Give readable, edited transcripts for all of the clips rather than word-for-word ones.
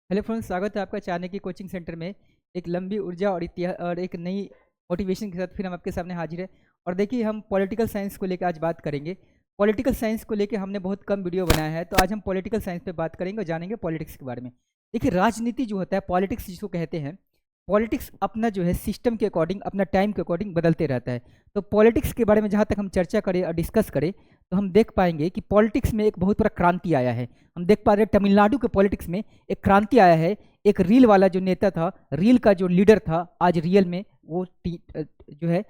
Hello friends, स्वागत है आपका चाणक्य कोचिंग सेंटर में। एक लंबी ऊर्जा और इतिहास और एक नई मोटिवेशन के साथ फिर हम आपके सामने हाजिर है। और देखिए, हम पॉलिटिकल साइंस को लेकर आज बात करेंगे। पॉलिटिकल साइंस को लेकर हमने बहुत कम वीडियो बनाया है, तो आज हम पॉलिटिकल साइंस पे बात करेंगे और जानेंगे पॉलिटिक्स के बारे में। देखिए, राजनीति जो होता है, पॉलिटिक्स जिसको कहते हैं, पॉलिटिक्स अपना जो है सिस्टम के अकॉर्डिंग, अपना टाइम के अकॉर्डिंग बदलते रहता है। तो पॉलिटिक्स के बारे में जहाँ तक हम चर्चा करें और डिस्कस करें, तो हम देख पाएंगे कि पॉलिटिक्स में एक बहुत बड़ा क्रांति आया है। हम देख पा रहे हैं तमिलनाडु के पॉलिटिक्स में एक क्रांति आया है। एक रील वाला जो नेता था, रील का जो लीडर था, आज रियल में वो जो है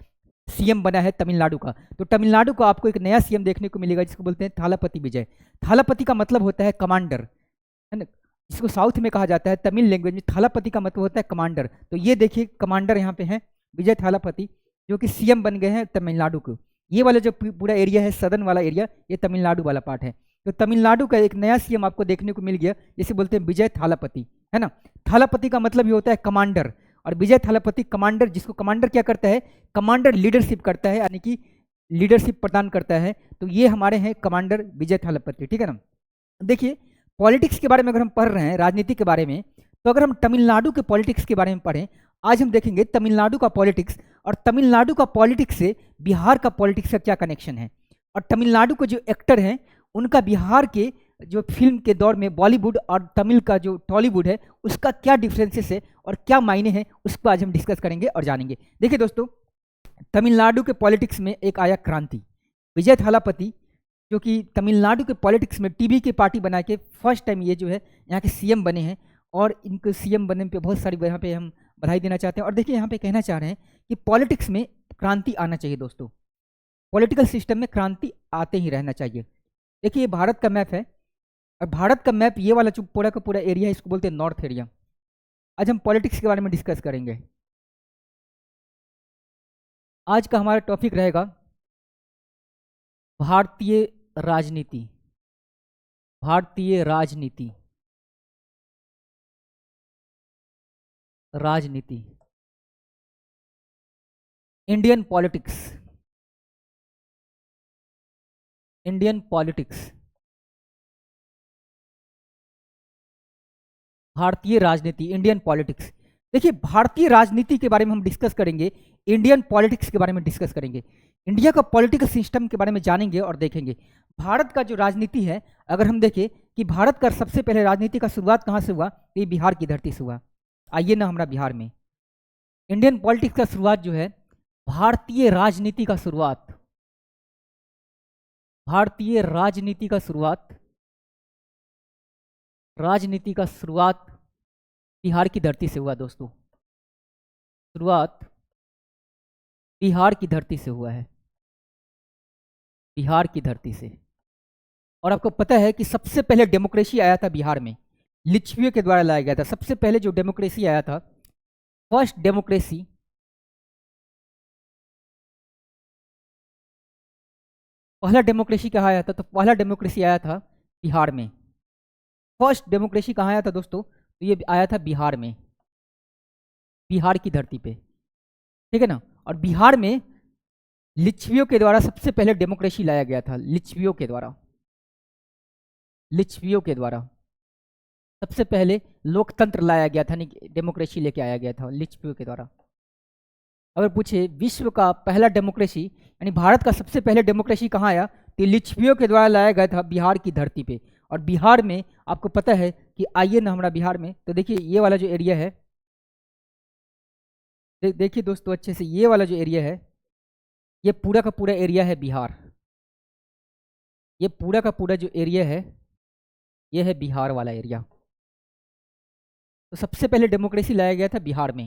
सीएम बना है तमिलनाडु का। तो तमिलनाडु को आपको एक नया सीएम देखने को मिलेगा, जिसको बोलते हैं थालापति विजय। थालापति का मतलब होता है कमांडर, है ना। जिसको साउथ में कहा जाता है, तमिल लैंग्वेज में थालापति का मतलब होता है कमांडर। तो ये देखिए, कमांडर यहाँ पे हैं विजय थालापति, जो कि सीएम बन गए हैं तमिलनाडु को। ये वाला जो पूरा एरिया है, सदर्न वाला एरिया, ये तमिलनाडु वाला पार्ट है। तो तमिलनाडु का एक नया सीएम आपको देखने को मिल गया, जिसे बोलते हैं विजय थालापति, है ना। थालापति का मतलब ये होता है कमांडर, और विजय थालापति कमांडर, जिसको कमांडर क्या करता है, कमांडर लीडरशिप करता है, यानी कि लीडरशिप प्रदान करता है। तो ये हमारे हैं कमांडर विजय थालापति, ठीक है ना। देखिए, पॉलिटिक्स के बारे में अगर हम पढ़ रहे हैं, राजनीति के बारे में, तो अगर हम तमिलनाडु के पॉलिटिक्स के बारे में पढ़ें, आज हम देखेंगे तमिलनाडु का पॉलिटिक्स और तमिलनाडु का पॉलिटिक्स से बिहार का पॉलिटिक्स का क्या कनेक्शन है। और तमिलनाडु के जो एक्टर हैं, उनका बिहार के जो फिल्म के दौर में बॉलीवुड और तमिल का जो टॉलीवुड है, उसका क्या डिफरेंसेस है और क्या मायने हैं, उसको आज हम डिस्कस करेंगे और जानेंगे। देखिए दोस्तों, तमिलनाडु के पॉलिटिक्स में एक आया क्रांति। विजय थालापति, जो कि तमिलनाडु के पॉलिटिक्स में टीबी की पार्टी बना के फर्स्ट टाइम ये जो है यहाँ के सीएम बने हैं। और इनको सीएम बनने पे बहुत सारी यहाँ पे हम बधाई देना चाहते हैं। और देखिए, यहाँ पे कहना चाह रहे हैं कि पॉलिटिक्स में क्रांति आना चाहिए दोस्तों। पॉलिटिकल सिस्टम में क्रांति आते ही रहना चाहिए। देखिए, ये भारत का मैप है, और भारत का मैप ये वाला जो पूरा का पूरा एरिया है, इसको बोलते हैं नॉर्थ एरिया। आज हम पॉलिटिक्स के बारे में डिस्कस करेंगे। आज का हमारा टॉपिक रहेगा भारतीय राजनीति। भारतीय राजनीति, राजनीति, इंडियन पॉलिटिक्स, इंडियन पॉलिटिक्स, भारतीय राजनीति, इंडियन पॉलिटिक्स। देखिए, भारतीय राजनीति के बारे में हम डिस्कस करेंगे, इंडियन पॉलिटिक्स के बारे में डिस्कस करेंगे, इंडिया का पॉलिटिकल सिस्टम के बारे में जानेंगे और देखेंगे। भारत का जो राजनीति है, अगर हम देखें कि भारत का सबसे पहले राजनीति का शुरुआत कहाँ से हुआ, तो ये बिहार की धरती से हुआ। आइए ना, हमारा बिहार में इंडियन पॉलिटिक्स का शुरुआत जो है, भारतीय राजनीति का शुरुआत, भारतीय राजनीति का शुरुआत, राजनीति का शुरुआत बिहार की धरती से हुआ दोस्तों। शुरुआत बिहार की धरती से हुआ है, बिहार की धरती से। और आपको पता है कि सबसे पहले डेमोक्रेसी आया था बिहार में, लिच्छवियों के द्वारा लाया गया था। सबसे पहले जो डेमोक्रेसी आया था, फर्स्ट डेमोक्रेसी, पहला डेमोक्रेसी कहाँ आया था, तो पहला डेमोक्रेसी आया था बिहार में। फर्स्ट डेमोक्रेसी कहाँ आया था दोस्तों, तो ये आया था बिहार में, बिहार की धरती पे, ठीक है ना। और बिहार में लिच्छवियों के द्वारा सबसे पहले डेमोक्रेसी लाया गया था, लिच्छवियों के द्वारा, लिच्छवियों के द्वारा सबसे पहले लोकतंत्र लाया गया था, नहीं डेमोक्रेसी लेके आया गया था लिच्छवियों के द्वारा। अगर पूछे विश्व का पहला डेमोक्रेसी, यानी भारत का सबसे पहले डेमोक्रेसी कहाँ आया, तो लिच्छवियों के द्वारा लाया गया था बिहार की धरती पे। और बिहार में आपको पता है कि, आइए ना हमारा बिहार में, तो देखिए ये वाला जो एरिया है, देखिए दोस्तों अच्छे से, ये वाला जो एरिया है, ये पूरा का पूरा एरिया है बिहार। ये पूरा का पूरा जो एरिया है, ये है बिहार वाला एरिया। तो सबसे पहले डेमोक्रेसी लाया गया था बिहार में,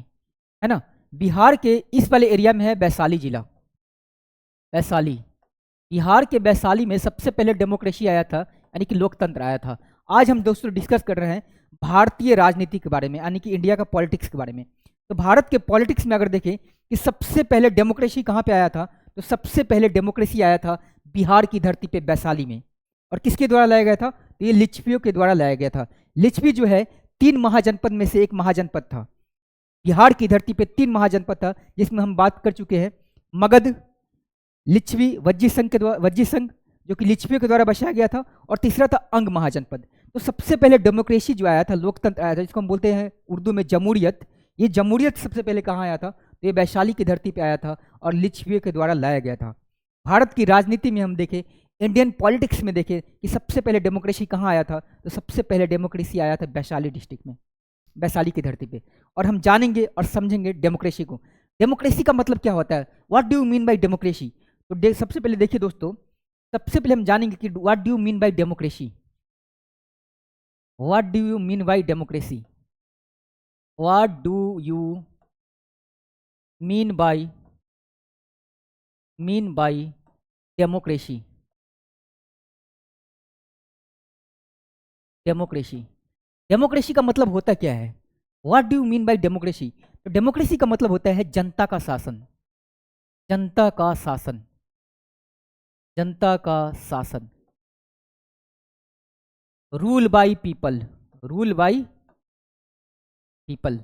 है ना। बिहार के इस वाले एरिया में है वैशाली जिला, वैशाली। बिहार के वैशाली में सबसे पहले डेमोक्रेसी आया था, यानी कि लोकतंत्र आया था। आज हम दोस्तों डिस्कस कर रहे हैं भारतीय राजनीति के बारे में, यानी कि इंडिया का पॉलिटिक्स के बारे में। तो भारत के पॉलिटिक्स में अगर देखें कि सबसे पहले डेमोक्रेसी कहाँ पे आया था, तो सबसे पहले डेमोक्रेसी आया था बिहार की धरती पे, वैशाली में। और किसके द्वारा लाया गया था, तो ये लिच्छवियों के द्वारा लाया गया था। लिच्छवी जो है 3 महाजनपद में से एक महाजनपद था। बिहार की धरती पे 3 महाजनपद था, जिसमें हम बात कर चुके हैं, मगध, लिच्छवी, वज्जी संघ के द्वारा, वज्जी संघ जो कि लिच्छवियों के द्वारा बसाया गया था, और तीसरा था अंग महाजनपद। तो सबसे पहले डेमोक्रेसी जो आया था, लोकतंत्र आया था, जिसको हम बोलते हैं उर्दू में जमहूरियत, ये जमहूरियत सबसे पहले कहाँ आया था? तो ये वैशाली की धरती पे आया था और लिच्छवियों के द्वारा लाया गया था। भारत की राजनीति में हम देखें, इंडियन पॉलिटिक्स में देखें कि सबसे पहले डेमोक्रेसी कहाँ आया था, तो सबसे पहले डेमोक्रेसी आया था वैशाली डिस्ट्रिक्ट में, वैशाली की धरती पे। और हम जानेंगे और समझेंगे डेमोक्रेसी को। डेमोक्रेसी का मतलब क्या होता है, what do you mean by democracy? तो सबसे पहले देखिए दोस्तों, सबसे पहले हम जानेंगे कि what do you mean by democracy. What do you mean by democracy? What do you mean by democracy? Democracy, democracy का मतलब होता क्या है? What do you mean by democracy? तो डेमोक्रेसी का मतलब होता है जनता का शासन, जनता का शासन, जनता का शासन। Rule by people, rule by people,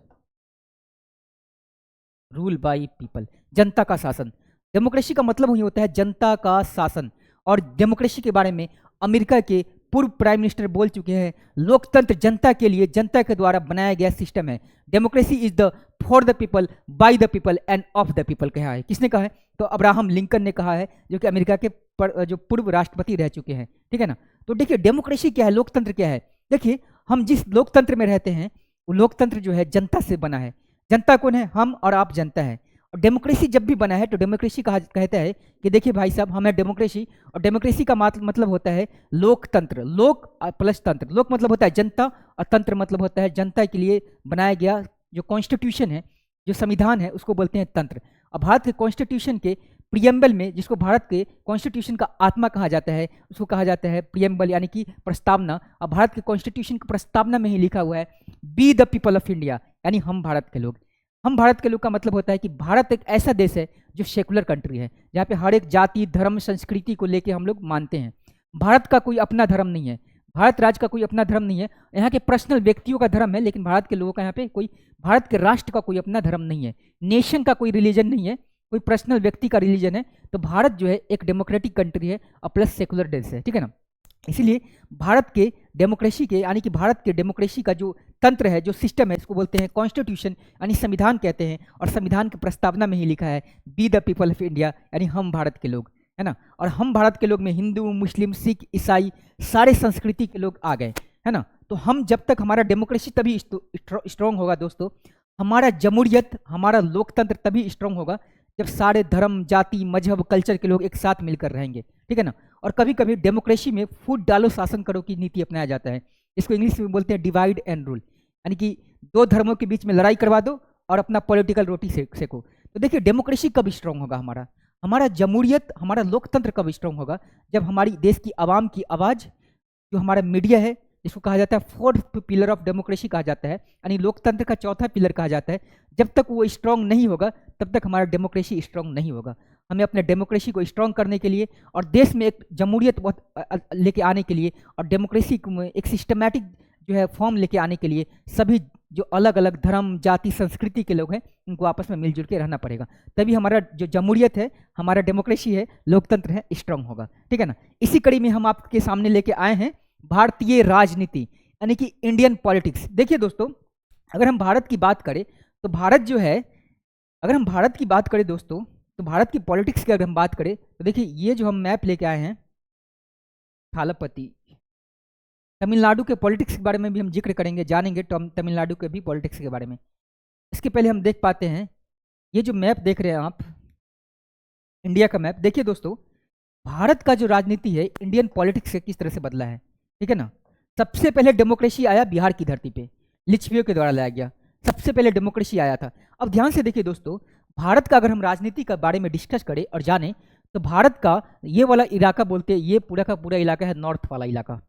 rule by people, जनता का शासन। डेमोक्रेसी का मतलब ही होता है जनता का शासन। और डेमोक्रेसी के बारे में अमेरिका के पूर्व प्राइम मिनिस्टर बोल चुके हैं, लोकतंत्र जनता के लिए, जनता के द्वारा बनाया गया सिस्टम है। Democracy is the for the people, by the people end of the people. कहा है, किसने कहा है? तो अब्राहम लिंकन ने कहा है, जो कि अमेरिका के जो पूर्व राष्ट्रपति रह चुके हैं, ठीक है ना। तो देखिए डेमोक्रेसी क्या है, लोकतंत्र क्या है। देखिए हम जिस लोकतंत्र में रहते हैं, वो लोकतंत्र जो है जनता से बना है। जनता कौन है? हम और आप जनता है। और डेमोक्रेसी जब भी बना है तो डेमोक्रेसी कहा कहता है कि देखिए भाई साहब, हमें डेमोक्रेसी, और डेमोक्रेसी का मतलब होता है लोकतंत्र, लोक प्लस तंत्र। लोक मतलब होता है जनता, और तंत्र मतलब होता है जनता के लिए बनाया गया जो कॉन्स्टिट्यूशन है, जो संविधान है, उसको बोलते हैं तंत्र। और भारत के कॉन्स्टिट्यूशन के प्रियम्बल में, जिसको भारत के कॉन्स्टिट्यूशन का आत्मा कहा जाता है, उसको कहा जाता है प्रियम्बल, यानी कि प्रस्तावना। और भारत के कॉन्स्टिट्यूशन की प्रस्तावना में ही लिखा हुआ है, be the people of India, यानी हम भारत के लोग। हम भारत के लोग का मतलब होता है कि भारत एक ऐसा देश है जो सेकुलर कंट्री है, जहाँ पे हर एक जाति, धर्म, संस्कृति को लेके हम लोग मानते हैं। भारत का कोई अपना धर्म नहीं है, भारत राज्य का कोई अपना धर्म नहीं है। यहाँ के पर्सनल व्यक्तियों का धर्म है, लेकिन भारत के लोगों का यहाँ पे कोई, भारत के राष्ट्र का कोई अपना धर्म नहीं है, नेशन का कोई रिलीजन नहीं है, कोई पर्सनल व्यक्ति का रिलीजन है। तो भारत जो है एक डेमोक्रेटिक कंट्री है और प्लस सेकुलर देश है, ठीक है ना। इसीलिए भारत के डेमोक्रेसी के, यानी कि भारत के डेमोक्रेसी का जो तंत्र है, जो सिस्टम है, इसको बोलते हैं कॉन्स्टिट्यूशन, यानी संविधान कहते हैं। और संविधान की प्रस्तावना में ही लिखा है be the people of India, यानी हम भारत के लोग, है ना। और हम भारत के लोग में हिंदू, मुस्लिम, सिख, ईसाई, सारे संस्कृति के लोग आ गए, है ना। तो हम जब तक, हमारा डेमोक्रेसी तभी स्ट्रांग होगा दोस्तों, हमारा जमहूरियत, हमारा लोकतंत्र तभी स्ट्रांग होगा जब सारे धर्म, जाति, मजहब, कल्चर के लोग एक साथ मिलकर रहेंगे, ठीक है ना। और कभी कभी डेमोक्रेसी में फूट डालो शासन करो की नीति अपनाया जाता है। इसको इंग्लिश में बोलते हैं डिवाइड एंड रूल, यानी कि दो धर्मों के बीच में लड़ाई करवा दो और अपना पॉलिटिकल रोटी सेको। तो देखिए डेमोक्रेसी कब स्ट्रांग होगा हमारा, हमारा जमहूरियत, हमारा लोकतंत्र कब स्ट्रांग होगा? जब हमारी देश की आवाम की आवाज़, जो हमारा मीडिया है, जिसको कहा जाता है फोर्थ पिलर ऑफ डेमोक्रेसी कहा जाता है, यानी लोकतंत्र का चौथा पिलर कहा जाता है, जब तक वो स्ट्रांग नहीं होगा तब तक हमारा डेमोक्रेसी स्ट्रांग नहीं होगा। हमें अपने डेमोक्रेसी को स्ट्रांग करने के लिए और देश में एक जमहूरियत लेके आने के लिए और डेमोक्रेसी में एक सिस्टमैटिक जो है फॉर्म लेके आने के लिए सभी जो अलग अलग धर्म, जाति, संस्कृति के लोग हैं, उनको आपस में मिलजुल के रहना पड़ेगा। तभी हमारा जो जमहूरियत है, हमारा डेमोक्रेसी है, लोकतंत्र है, स्ट्रांग होगा, ठीक है ना। इसी कड़ी में हम आपके सामने लेके आए हैं भारतीय राजनीति, यानी कि इंडियन पॉलिटिक्स। देखिए दोस्तों, अगर हम भारत की बात करें तो भारत जो है, अगर हम भारत की बात करें दोस्तों, तो भारत की पॉलिटिक्स की अगर हम बात करें तो देखिए ये जो हम मैप लेके आए हैं, थालापति, तमिलनाडु के पॉलिटिक्स के बारे में भी हम जिक्र करेंगे, जानेंगे तमिलनाडु के भी पॉलिटिक्स के बारे में। इसके पहले हम देख पाते हैं, ये जो मैप देख रहे हैं आप, इंडिया का मैप। देखिए दोस्तों, भारत का जो राजनीति है इंडियन पॉलिटिक्स से किस तरह से बदला है, ठीक है ना। सबसे पहले डेमोक्रेसी आया बिहार की धरती पे, लिच्छवियों के द्वारा लाया गया, सबसे पहले डेमोक्रेसी आया था। अब ध्यान से देखिए दोस्तों, भारत का अगर हम राजनीति के बारे में डिस्कस करें और जाने, तो भारत का ये वाला इलाका बोलते हैं, ये पूरा का पूरा इलाका है नॉर्थ वाला इलाका।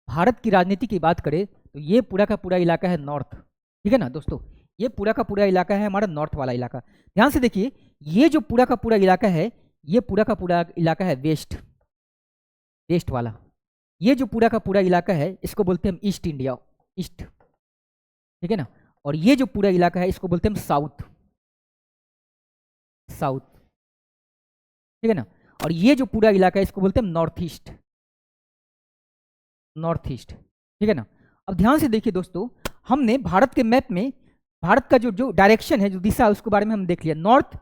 भारत की राजनीति की बात करें तो ये पूरा का पूरा इलाका है नॉर्थ, ठीक है ना दोस्तों, ये पूरा का पूरा इलाका है हमारा नॉर्थ वाला इलाका। ध्यान से देखिए, ये जो पूरा का पूरा इलाका है, ये पूरा का पूरा इलाका है वेस्ट, वेस्ट वाला। ये जो पूरा का पूरा इलाका है इसको बोलते हैं हम ईस्ट इंडिया, ईस्ट, ठीक है ना। और ये जो पूरा इलाका है इसको बोलते हैं हम साउथ, साउथ, ठीक है ना। और ये जो पूरा इलाका है इसको बोलते हैं हम नॉर्थ ईस्ट, नॉर्थ ईस्ट। ठीक है ना। अब ध्यान से देखिए दोस्तों, हमने भारत के मैप में भारत का जो जो डायरेक्शन है, जो दिशा है, उसके बारे में हम देख लिया। नॉर्थ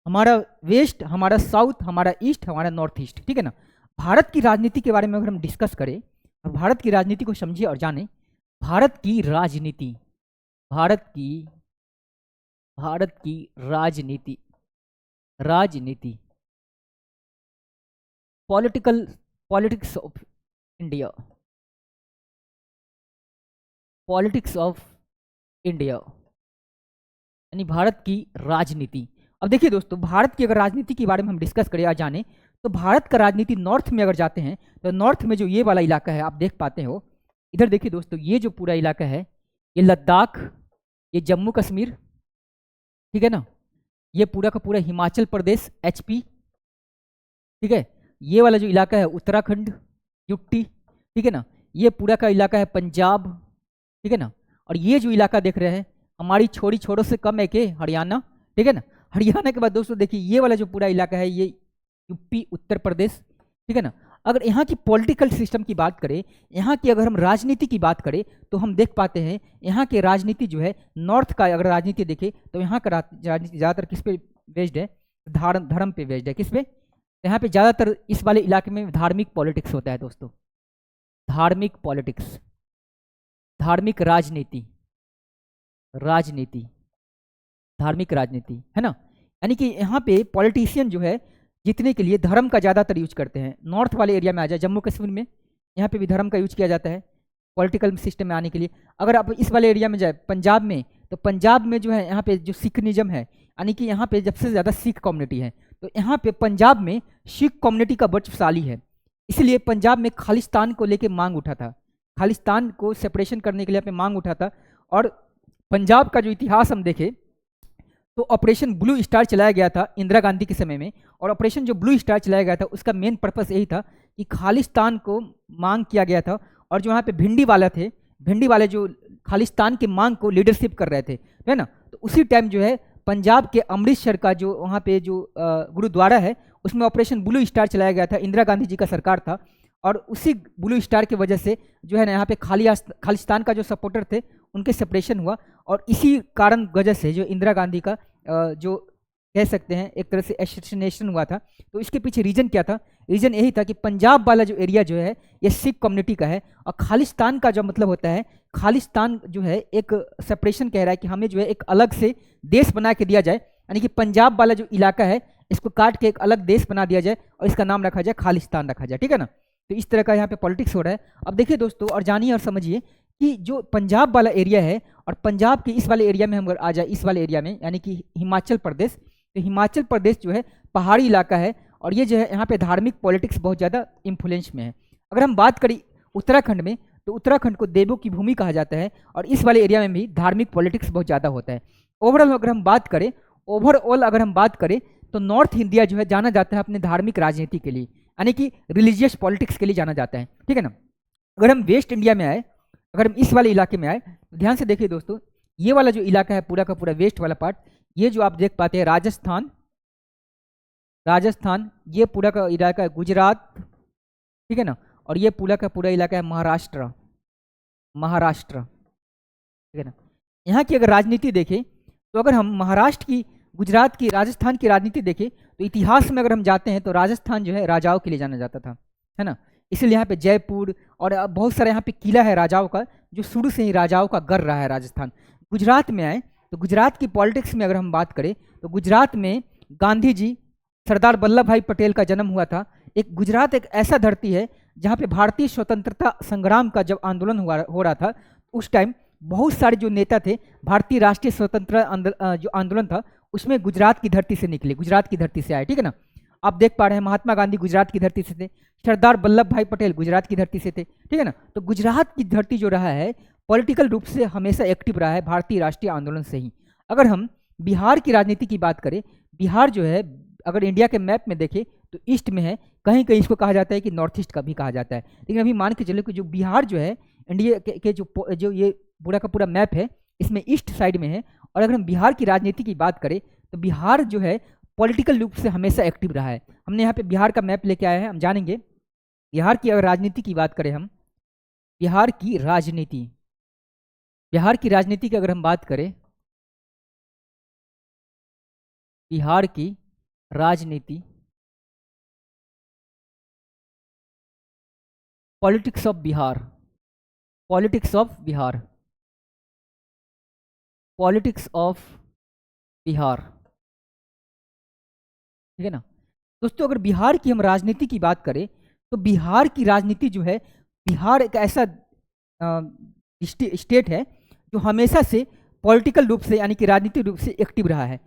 हमारा, वेस्ट हमारा, साउथ हमारा, ईस्ट हमारा, नॉर्थ ईस्ट, ठीक है ना। भारत की राजनीति के बारे में अगर हम डिस्कस करें और भारत की राजनीति को समझिए और जाने, भारत की राजनीति, भारत की राजनीति, राजनीति, politics of India, politics of India, यानी भारत की राजनीति। अब देखिए दोस्तों, भारत की अगर राजनीति के बारे में हम डिस्कस करें या जाने, तो भारत का राजनीति नॉर्थ में अगर जाते हैं तो नॉर्थ में जो ये वाला इलाका है आप देख पाते हो, इधर देखिए दोस्तों, ये जो पूरा इलाका है, ये लद्दाख, ये जम्मू कश्मीर, ठीक है ना, ये पूरा का पूरा हिमाचल प्रदेश HP, ठीक है, ये वाला जो इलाका है उत्तराखंड यूटी, ठीक है ना, ये पूरा का इलाका है पंजाब, ठीक है ना, और ये जो इलाका देख रहे हैं हमारी छोरी छोरों से कम है के हरियाणा, ठीक है ना। हरियाणा के बाद दोस्तों देखिए ये वाला जो पूरा इलाका है ये यूपी उत्तर प्रदेश, ठीक है ना। अगर यहाँ की पॉलिटिकल सिस्टम की बात करें, यहाँ की अगर हम राजनीति की बात करें, तो हम देख पाते हैं यहाँ की राजनीति जो है, नॉर्थ का अगर राजनीति देखें तो यहाँ का राजनीति ज़्यादातर किस पे बेस्ड है, धर्म पे बेस्ड है। किस पे? यहाँ पे ज़्यादातर इस वाले इलाके में धार्मिक पॉलिटिक्स होता है दोस्तों, धार्मिक पॉलिटिक्स, धार्मिक राजनीति, राजनीति, धार्मिक राजनीति, है ना। यानी कि यहाँ पे पॉलिटिशियन जो है जीतने के लिए धर्म का ज़्यादातर यूज करते हैं। नॉर्थ वाले एरिया में आ जाए, जम्मू कश्मीर में, यहाँ पे भी धर्म का यूज किया जाता है पॉलिटिकल सिस्टम में आने के लिए। अगर आप इस वाले एरिया में जाए पंजाब में, तो पंजाब में जो है यहाँ पे जो सिखनिज्म है, यानी कि यहाँ पे सबसे ज़्यादा सिख कम्युनिटी है, तो यहाँ पे पंजाब में सिख कम्युनिटी का वर्चस्वशाली है। इसलिए पंजाब में खालिस्तान को लेके मांग उठा था, खालिस्तान को सेपरेशन करने के लिए यहाँ पे मांग उठा था। और पंजाब का जो इतिहास हम देखें तो ऑपरेशन ब्लू स्टार चलाया गया था इंदिरा गांधी के समय में, और ऑपरेशन जो ब्लू स्टार चलाया गया था उसका मेन पर्पस यही था कि खालिस्तान को मांग किया गया था। और जो यहाँ पे भिंडी वाला थे, भिंडी वाले जो खालिस्तान की मांग को लीडरशिप कर रहे थे, है ना, तो उसी टाइम जो है पंजाब के अमृतसर का जो वहाँ पे जो गुरुद्वारा है उसमें ऑपरेशन ब्लू स्टार चलाया गया था, इंदिरा गांधी जी का सरकार था। और उसी ब्लू स्टार की वजह से जो है ना यहाँ पे खालिस्तान का जो सपोर्टर थे उनके सेपरेशन हुआ। और इसी कारण वजह से जो इंदिरा गांधी का जो कह सकते हैं एक तरह से एसोसिनेशन हुआ था। तो इसके पीछे रीजन क्या था? रीजन यही था कि पंजाब वाला जो एरिया जो है ये सिख कम्युनिटी का है, और खालिस्तान का जो मतलब होता है, खालिस्तान जो है एक सेपरेशन कह रहा है कि हमें जो है एक अलग से देश बना के दिया जाए, यानी कि पंजाब वाला जो इलाका है इसको काट के एक अलग देश बना दिया जाए और इसका नाम रखा जाए खालिस्तान रखा जाए, ठीक है ना। तो इस तरह का यहाँ पे पॉलिटिक्स हो रहा है। अब देखिए दोस्तों और जानिए और समझिए कि जो पंजाब वाला एरिया है और पंजाब के इस वाले एरिया में हम अगर आ जाए, इस वाले एरिया में यानी कि हिमाचल प्रदेश, तो हिमाचल प्रदेश जो है पहाड़ी इलाका है और ये जो है यहाँ पे धार्मिक पॉलिटिक्स बहुत ज़्यादा इन्फ्लुएंस में है। अगर हम बात करें उत्तराखंड में, तो उत्तराखंड को देवों की भूमि कहा जाता है और इस वाले एरिया में भी धार्मिक पॉलिटिक्स बहुत ज़्यादा होता है। ओवरऑल अगर हम बात करें, अगर हम बात करें तो नॉर्थ इंडिया जो है जाना जाता है अपने धार्मिक राजनीति के लिए, यानी कि रिलीजियस पॉलिटिक्स के लिए जाना जाता है, ठीक है ना। अगर हम वेस्ट इंडिया में आए, अगर हम इस वाले इलाके में आए, तो ध्यान से देखिए दोस्तों, ये वाला जो इलाका है पूरा का पूरा वेस्ट वाला पार्ट, ये जो आप देख पाते हैं राजस्थान, ये पूरा का इलाका है गुजरात, ठीक है ना, और ये पूरा का पूरा इलाका है महाराष्ट्र, ठीक है ना। यहाँ की अगर राजनीति देखें तो अगर हम महाराष्ट्र की, गुजरात की, राजस्थान की राजनीति देखें तो इतिहास में अगर हम जाते हैं तो राजस्थान जो है राजाओं के लिए जाना जाता था, है ना। इसलिए यहाँ पे जयपुर और बहुत सारा यहाँ पे किला है राजाओं का, जो शुरू से ही राजाओं का गढ़ रहा है राजस्थान। गुजरात में आए तो गुजरात की पॉलिटिक्स में अगर हम बात करें तो गुजरात में गांधी जी, सरदार वल्लभ भाई पटेल का जन्म हुआ था। गुजरात एक ऐसा धरती है जहाँ पे भारतीय स्वतंत्रता संग्राम का जब आंदोलन हो रहा था, उस टाइम बहुत सारे जो नेता थे, भारतीय राष्ट्रीय स्वतंत्रता जो आंदोलन था उसमें गुजरात की धरती से निकले, गुजरात की धरती से आए, ठीक है ना। आप देख पा रहे हैं महात्मा गांधी गुजरात की धरती से थे, सरदार वल्लभ भाई पटेल गुजरात की धरती से थे, ठीक है ना। तो गुजरात की धरती जो रहा है पॉलिटिकल रूप से हमेशा एक्टिव रहा है भारतीय राष्ट्रीय आंदोलन से ही। अगर हम बिहार की राजनीति की बात करें, बिहार जो है अगर इंडिया के मैप में देखें तो ईस्ट में है, कहीं कहीं इसको कहा जाता है कि नॉर्थ ईस्ट का भी कहा जाता है, लेकिन अभी मान के चलो कि जो बिहार जो है इंडिया के जो ये पूरा का पूरा मैप है इसमें ईस्ट साइड में है। और अगर हम बिहार की राजनीति की बात करें तो बिहार जो है पॉलिटिकल रूप से हमेशा एक्टिव रहा है। हमने यहाँ पे बिहार का मैप लेके आया है, हम जानेंगे बिहार की अगर राजनीति की बात करें हम, बिहार की राजनीति, बिहार की राजनीति की अगर हम बात करें, बिहार की राजनीति, politics of Bihar, politics of Bihar, politics of Bihar, ठीक है ना। दोस्तों अगर बिहार की हम राजनीति की बात करें तो बिहार की राजनीति जो है, बिहार एक ऐसा स्टेट है जो हमेशा से पॉलिटिकल रूप से यानी कि राजनीतिक रूप से एक्टिव रहा है।